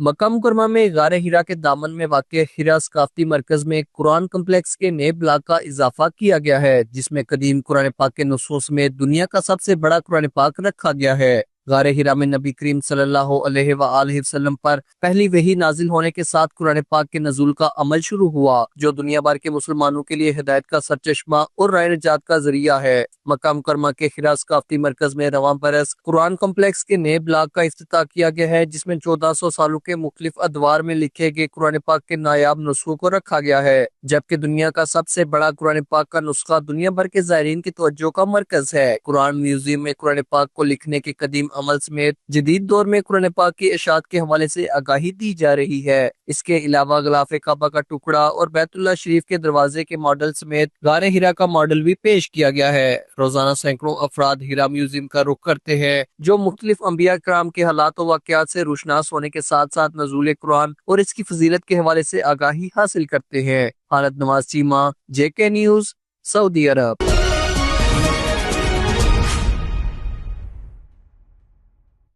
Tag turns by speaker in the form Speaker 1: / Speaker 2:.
Speaker 1: مکہ مکرمہ میں غار ہرا کے دامن میں واقع ہرا ثقافتی مرکز میں قرآن کمپلیکس کے نئے بلاک کا اضافہ کیا گیا ہے، جس میں قدیم قرآن پاک کے نسخوں سمیت دنیا کا سب سے بڑا قرآن پاک رکھا گیا ہے۔ غار ہرا میں نبی کریم صلی اللہ علیہ وآلہ وسلم پر پہلی وحی نازل ہونے کے ساتھ قرآن پاک کے نزول کا عمل شروع ہوا، جو دنیا بھر کے مسلمانوں کے لیے ہدایت کا سرچشمہ اور راہ نجات کا ذریعہ ہے۔ مکہ مکرمہ کے ہرا ثقافتی مرکز میں رواں برس قرآن کمپلیکس کے نئے بلاک کا افتتاح کیا گیا ہے، جس میں 1400 سالوں کے مختلف ادوار میں لکھے گئے قرآن پاک کے نایاب نسخوں کو رکھا گیا ہے، جبکہ دنیا کا سب سے بڑا قرآن پاک کا نسخہ دنیا بھر کے زائرین کی توجہ کا مرکز ہے۔ قرآن میوزیم میں قرآن پاک کو لکھنے کے قدیم عمل سمیت جدید دور میں قرآن پاک کی اشاعت کے حوالے سے آگاہی دی جا رہی ہے۔ اس کے علاوہ غلاف کعبہ کا ٹکڑا اور بیت اللہ شریف کے دروازے کے ماڈل سمیت غار ہرا کا ماڈل بھی پیش کیا گیا ہے۔ روزانہ سینکڑوں افراد ہرا میوزیم کا رخ کرتے ہیں، جو مختلف انبیاء کرام کے حالات و واقعات سے روشناس ہونے کے ساتھ ساتھ نزول قرآن اور اس کی فضیلت کے حوالے سے آگاہی حاصل کرتے ہیں۔ حالت نواز چیمہ، JK نیوز، سعودی عرب۔